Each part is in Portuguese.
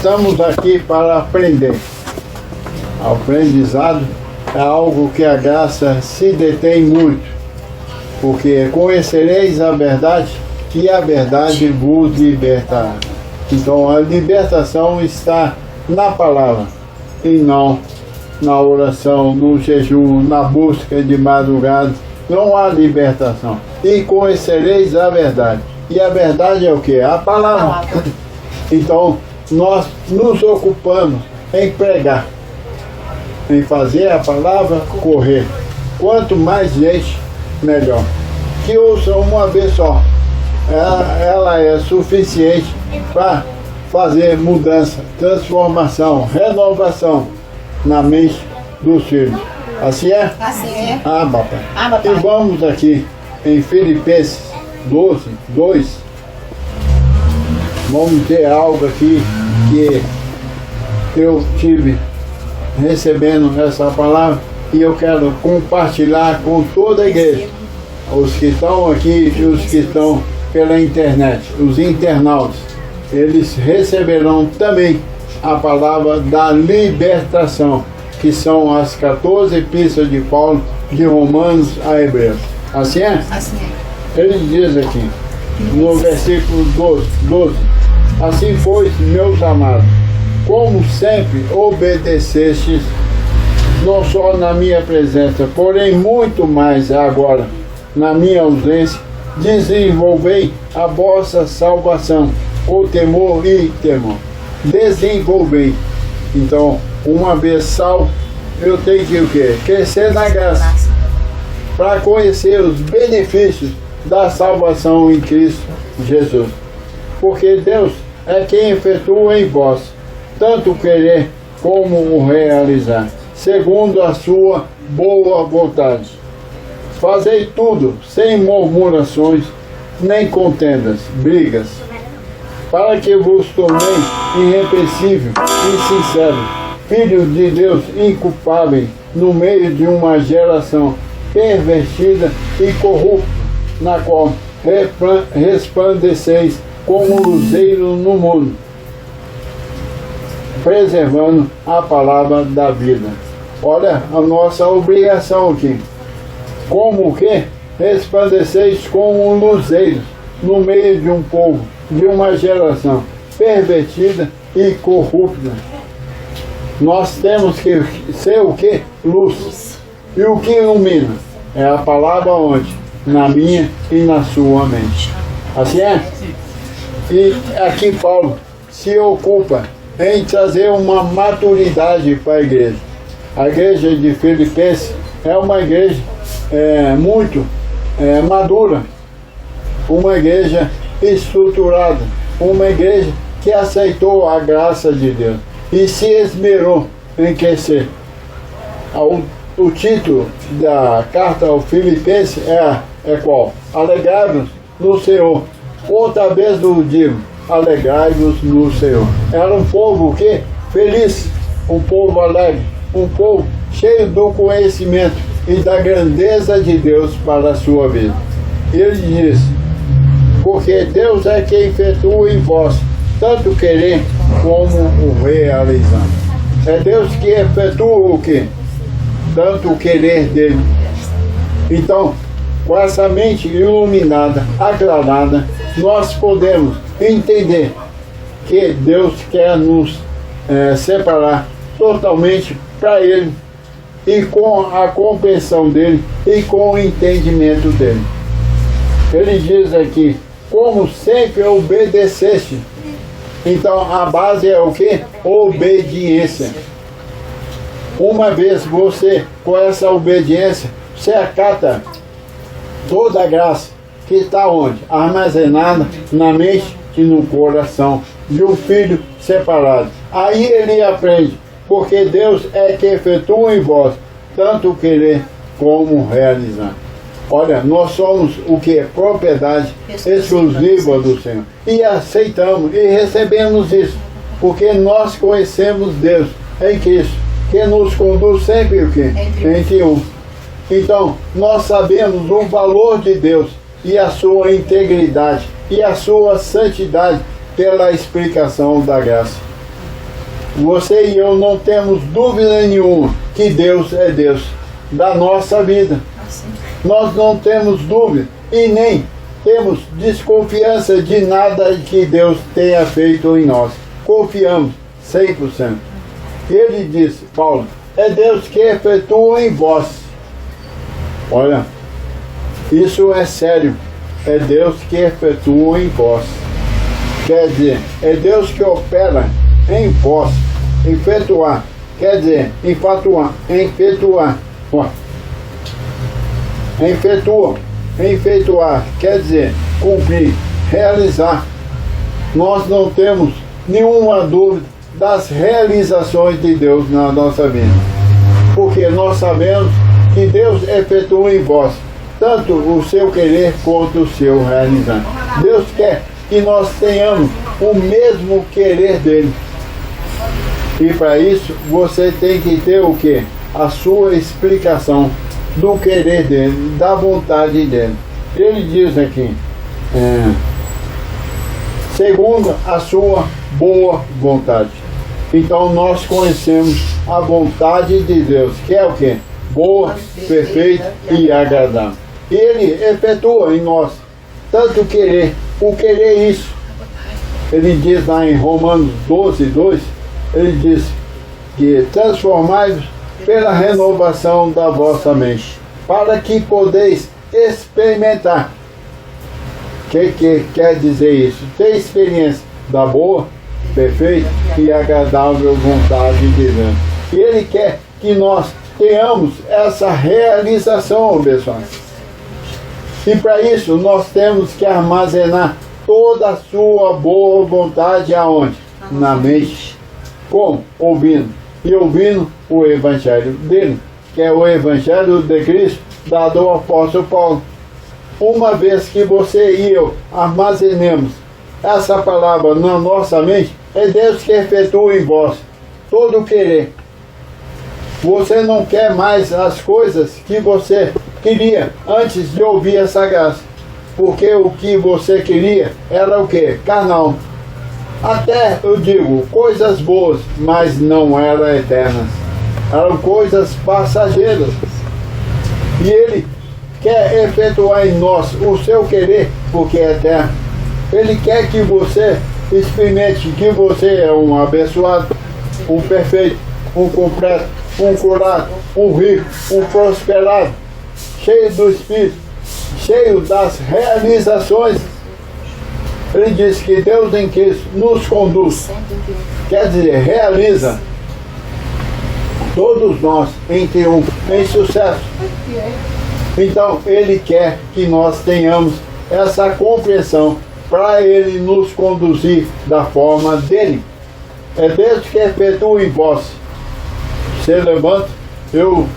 estamos aqui para aprender. O aprendizado é algo que a graça se detém muito, porque conhecereis a verdade e a verdade vos libertará. Então a libertação está na palavra e não na oração, no jejum, na busca de madrugada. Não há libertação. E conhecereis a verdade. E a verdade é o que? A palavra. Então nós nos ocupamos em pregar, em fazer a palavra correr. Quanto mais gente, melhor. Que ouçam uma vez só. Ela é suficiente para fazer mudança, transformação, renovação na mente dos filhos. Assim é? Assim é. Papai. Papai. E vamos aqui em Filipenses 12, 2. Vamos ter algo aqui que eu tive recebendo essa palavra e eu quero compartilhar com toda a igreja. Os que estão aqui e os que estão pela internet, os internautas, eles receberão também a palavra da libertação, que são as 14 epístolas de Paulo, de Romanos a Hebreus. Assim é? Assim é. Ele diz aqui, no versículo 12, assim foi, meus amados, como sempre obedecestes, não só na minha presença, porém muito mais agora, na minha ausência, desenvolvei a vossa salvação, com temor e temor. Desenvolvei. Então, uma vez salvo, eu tenho que o quê? Crescer na graça, para conhecer os benefícios da salvação em Cristo Jesus. Porque Deus é quem efetua em vós, tanto o querer como o realizar, segundo a sua boa vontade. Fazei tudo sem murmurações, nem contendas, brigas, para que vos torneis irrepreensível e sincero, filhos de Deus inculpáveis no meio de uma geração pervertida e corrupta, na qual resplandeceis como luzeiro no mundo, preservando a palavra da vida. Olha a nossa obrigação aqui. Como o que? Resplandeceis como luzeiros no meio de um povo, de uma geração pervertida e corrupta. Nós temos que ser o que? Luz. E o que ilumina? É a palavra onde? Na minha e na sua mente. Assim é? E aqui Paulo se ocupa em trazer uma maturidade para a igreja. A igreja de Filipenses é uma igreja muito madura, uma igreja estruturada, uma igreja que aceitou a graça de Deus e se esmerou em crescer. O título da carta ao Filipenses é qual? Alegrai-vos no Senhor. Outra vez eu digo, alegrai-vos no Senhor. Era um povo o quê? Feliz, um povo alegre, um povo cheio do conhecimento e da grandeza de Deus para a sua vida. Ele diz, porque Deus é quem efetua em vós, tanto o querer como o realizar. É Deus que efetua o quê? Tanto o querer dele. Então, com essa mente iluminada, aclarada, nós podemos entender que Deus quer nos separar totalmente para Ele, e com a compreensão dele e com o entendimento dele. Ele diz aqui, como sempre obedeceste. Então a base é o que? Obediência. Uma vez você, com essa obediência, você acata toda a graça que está onde? Armazenada na mente e no coração de um filho separado. Aí ele aprende, porque Deus é que efetua em vós, tanto o querer como realizar. Olha, nós somos o que? Propriedade exclusiva do Senhor. E aceitamos e recebemos isso, porque nós conhecemos Deus em Cristo, que nos conduz sempre o quê? Entre um. Então, nós sabemos o valor de Deus e a sua integridade e a sua santidade pela explicação da graça. você e eu não temos dúvida nenhuma que Deus é Deus da nossa vida. Nós não temos dúvida e nem temos desconfiança de nada que Deus tenha feito em nós. Confiamos 100%. Ele disse, Paulo, é Deus que efetua em vós. Olha, isso é sério. É Deus que efetua em vós. Quer dizer, é Deus que opera em vós. Efetuar, quer dizer, efetuar. Efetuar, quer dizer, cumprir, realizar. Nós não temos nenhuma dúvida das realizações de Deus na nossa vida. Porque nós sabemos que Deus efetua em vós tanto o seu querer quanto o seu realizar. Deus quer que nós tenhamos o mesmo querer dele. E para isso você tem que ter o quê? A sua explicação do querer dele, da vontade dele. Ele diz aqui, segundo a sua boa vontade. Então nós conhecemos a vontade de Deus, que é o quê? Boa, perfeita e agradável. Ele efetua em nós tanto querer, o querer é isso. Ele diz lá em Romanos 12:2, ele diz que transformai-vos pela renovação da vossa mente, para que podeis experimentar. O que quer dizer isso? Ter experiência da boa, perfeita e agradável vontade de Deus. E Ele quer que nós tenhamos essa realização, pessoal. E para isso nós temos que armazenar toda a sua boa vontade aonde? Na mente. Como? Ouvindo. E ouvindo o Evangelho dele, que é o Evangelho de Cristo, dado ao apóstolo Paulo. Uma vez que você e eu armazenemos essa palavra na nossa mente, é Deus que efetua em vós todo o querer. Você não quer mais as coisas que você queria antes de ouvir essa graça. Porque o que você queria era o que? Carnal. Até, eu digo, coisas boas, mas não eram eternas. Eram coisas passageiras. E Ele quer efetuar em nós o seu querer, porque é eterno. Ele quer que você experimente que você é um abençoado, um perfeito, um completo, um curado, um rico, um prosperado, cheio do Espírito, cheio das realizações. Ele diz que Deus em Cristo nos conduz, quer dizer, realiza todos nós em triunfo, em sucesso. Então Ele quer que nós tenhamos essa compreensão para Ele nos conduzir da forma dele. É Deus que efetua em vós. Você levanta, eu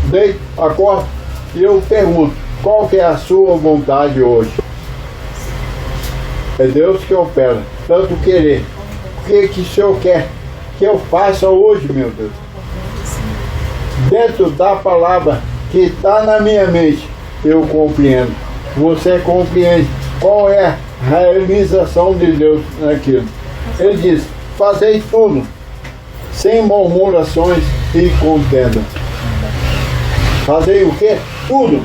deito, acordo e eu pergunto, qual que é a sua vontade hoje? É Deus que opera, tanto querer. O que o Senhor quer que eu faça hoje, meu Deus? Dentro da palavra que está na minha mente, eu compreendo. Você compreende qual é a realização de Deus naquilo. Ele diz, fazei tudo, sem murmurações e contenda. Fazei o quê? Tudo.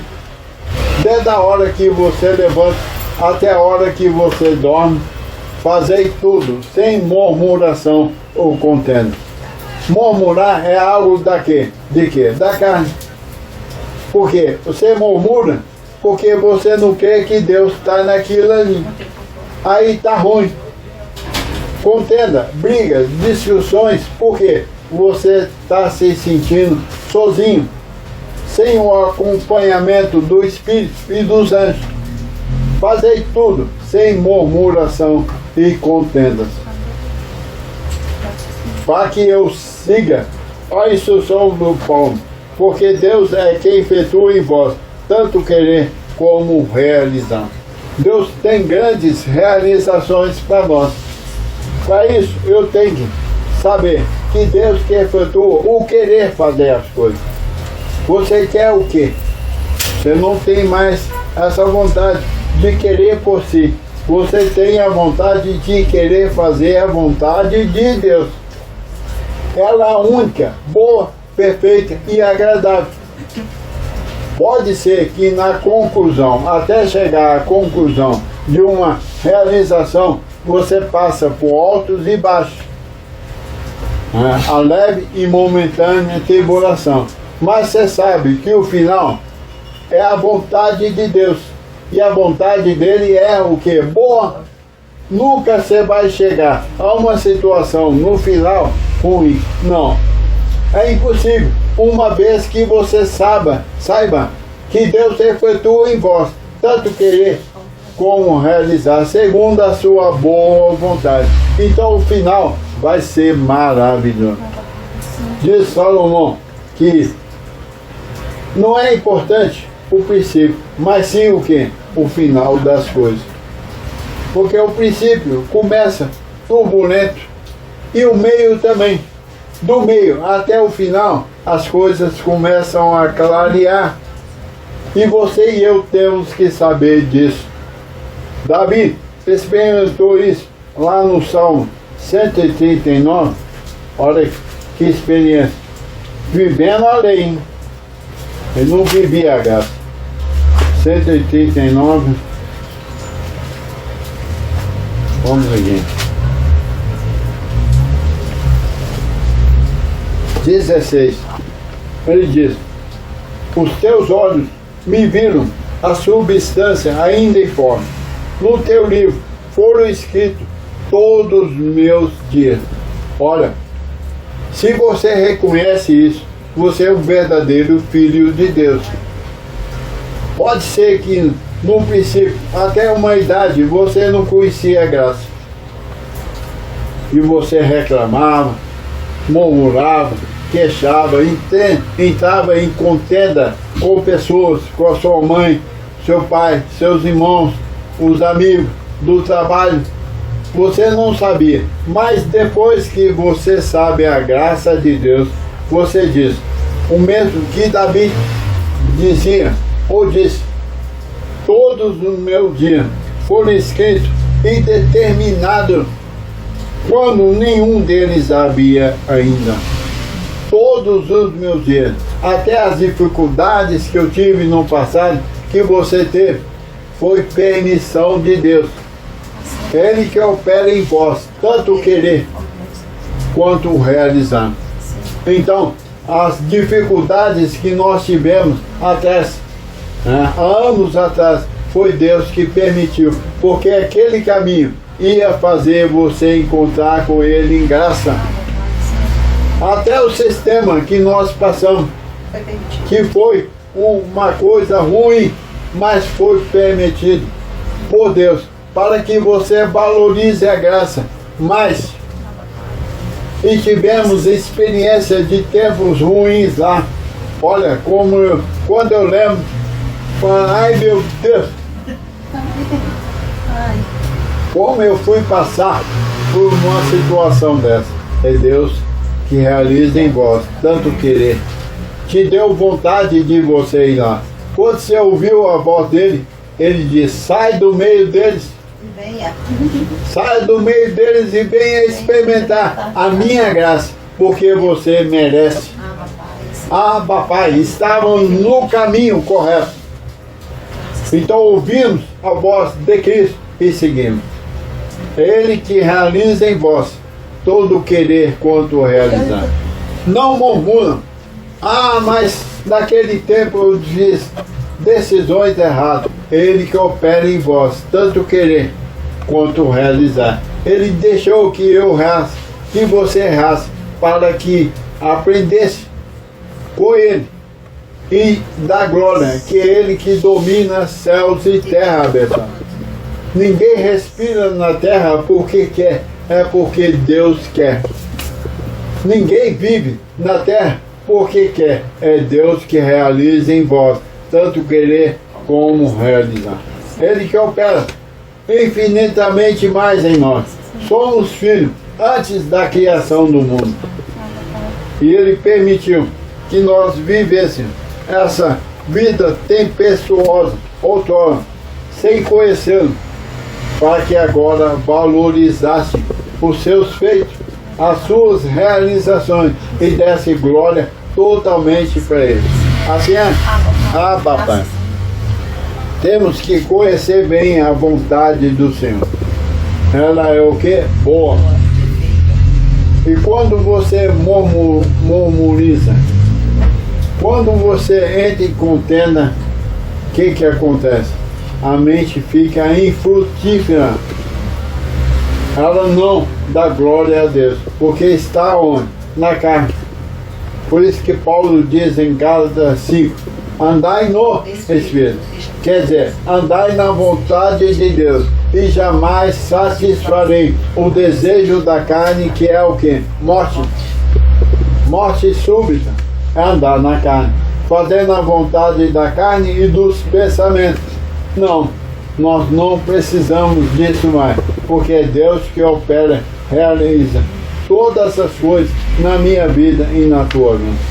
Desde a hora que você levanta até a hora que você dorme, fazei tudo, sem murmuração ou contenda. Murmurar é algo da quê? De quê? Da carne. Por quê? Você murmura porque você não crê que Deus está naquilo ali. Aí está ruim. Contenda, brigas, discussões, porque você está se sentindo sozinho, sem o acompanhamento do Espírito e dos anjos. Fazei tudo sem murmuração e contendas, para que eu siga a instrução do Paulo, porque Deus é quem efetua em vós tanto querer como realizar. Deus tem grandes realizações para nós. Para isso eu tenho que saber que Deus que efetua o querer fazer as coisas. Você quer o quê? Você não tem mais essa vontade de querer por si. Você tem a vontade de querer fazer a vontade de Deus. ela é única, boa, perfeita e agradável. Pode ser que na conclusão, até chegar à conclusão de uma realização, você passa por altos e baixos, a leve e momentânea tribulação. Mas você sabe que o final é a vontade de Deus. E a vontade dele é o que? Boa. Nunca você vai chegar a uma situação no final ruim. Não. É impossível. Uma vez que você saiba que Deus efetua em vós, tanto querer como realizar, segundo a sua boa vontade. Então o final vai ser maravilhoso. Diz Salomão que não é importante o princípio, mas sim o que? O final das coisas. Porque o princípio começa turbulento e o meio também. Do meio até o final, as coisas começam a clarear. E você e eu temos que saber disso. Davi experimentou isso lá no Salmo 139. Olha que experiência. Vivendo a lei, hein? Ele não vivia a graça. 139. Vamos aqui. 16. Ele diz: os teus olhos me viram a substância ainda informe. No teu livro foram escritos todos os meus dias. Olha, se você reconhece isso, você é um verdadeiro filho de Deus. Pode ser que no princípio, até uma idade, você não conhecia a graça. E você reclamava, murmurava, queixava, entrava em contenda com pessoas, com a sua mãe, seu pai, seus irmãos, os amigos do trabalho. Você não sabia, mas depois que você sabe a graça de Deus, você diz o mesmo que Davi dizia, ou disse: todos os meus dias foram escritos e determinados quando nenhum deles havia ainda. Todos os meus dias, até as dificuldades que eu tive no passado, que você teve, foi permissão de Deus. Ele que opera em vós, tanto o querer quanto o realizar. Então, as dificuldades que nós tivemos atrás, há anos atrás, foi Deus que permitiu, porque aquele caminho ia fazer você encontrar com Ele em graça. Até o sistema que nós passamos, que foi uma coisa ruim, mas foi permitido por Deus, para que você valorize a graça. Mas, e tivemos experiência de tempos ruins lá. Olha, quando eu lembro, ai meu Deus, como eu fui passar por uma situação dessa. É Deus que realiza em vós, tanto querer. Te deu vontade de você ir lá. Quando você ouviu a voz dele, ele diz: sai do meio deles. Venha. Sai do meio deles e venha experimentar a minha graça, porque você merece. Ah, papai, estavam no caminho correto. Então ouvimos a voz de Cristo e seguimos. Ele que realiza em vós todo o querer quanto realizar. Não murmuram: ah, mas naquele tempo eu fiz decisões erradas. Ele que opera em vós tanto querer quanto realizar. Ele deixou que eu errasse, que você errasse, para que aprendesse com ele e da glória, que é ele que domina céus e terra, abençoado. Ninguém respira na terra porque quer, é porque Deus quer. Ninguém vive na terra porque quer, é Deus que realiza em vós, tanto querer como realizar. Ele que opera infinitamente mais em nós. Somos filhos antes da criação do mundo. E Ele permitiu que nós vivêssemos essa vida tempestuosa, outrora, sem conhecê-lo, para que agora valorizasse os seus feitos, as suas realizações e desse glória totalmente para Ele. Assim é? Ah, papai. Temos que conhecer bem a vontade do Senhor. Ela é o que? Boa. E quando você murmuriza, quando você entra em contenda, o que acontece? A mente fica infrutífera. Ela não dá glória a Deus, porque está onde? Na carne. Por isso que Paulo diz em Gálatas 5, andai no Espírito. Quer dizer, andai na vontade de Deus e jamais satisfarei o desejo da carne, que é o que? Morte. Morte súbita é andar na carne, fazendo a vontade da carne e dos pensamentos. Não, nós não precisamos disso mais, porque é Deus que opera, realiza todas as coisas na minha vida e na tua vida.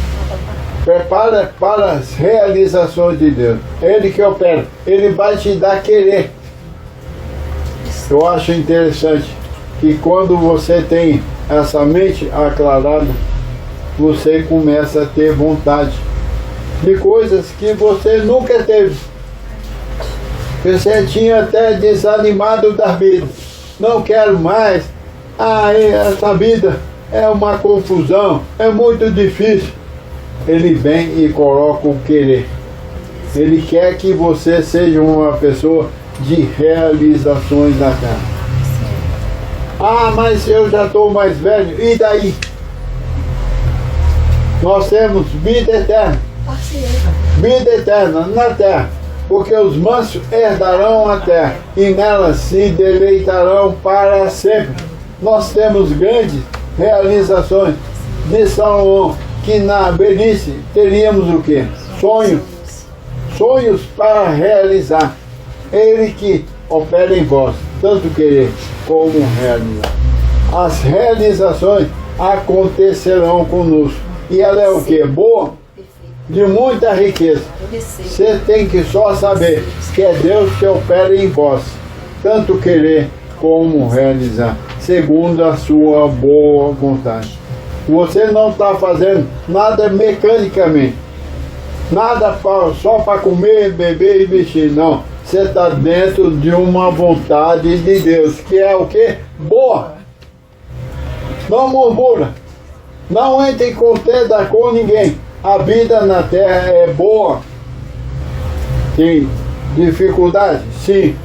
Prepara para as realizações de Deus. Ele que opera, Ele vai te dar querer. Eu acho interessante que quando você tem essa mente aclarada, você começa a ter vontade de coisas que você nunca teve. Você tinha até desanimado da vida. Não quero mais. Essa vida é uma confusão, é muito difícil. Ele vem e coloca o querer. Ele quer que você seja uma pessoa de realizações da carne. Mas eu já estou mais velho, e daí? Nós temos vida eterna. Vida eterna na terra. Porque os mansos herdarão a terra e nela se deleitarão para sempre. Nós temos grandes realizações de Salomão, que na velhice teríamos o quê? Sonhos. Sonhos para realizar. Ele que opera em vós, tanto querer como realizar. As realizações acontecerão conosco. E ela é o quê? Boa? De muita riqueza. Você tem que só saber que é Deus que opera em vós, tanto querer como realizar, segundo a sua boa vontade. Você não está fazendo nada mecanicamente, nada só para comer, beber e vestir, não. Você está dentro de uma vontade de Deus, que é o que? Boa. Não murmura, não entre em contenda com ninguém. A vida na terra é boa. Tem dificuldade? Sim.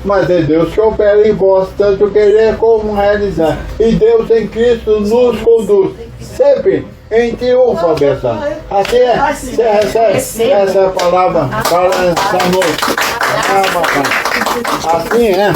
Mas é Deus que opera em vós, tanto querer como realizar. E Deus em Cristo nos conduz sempre em triunfo, abençoado. Assim é. Você recebe essa palavra para essa noite. Assim é.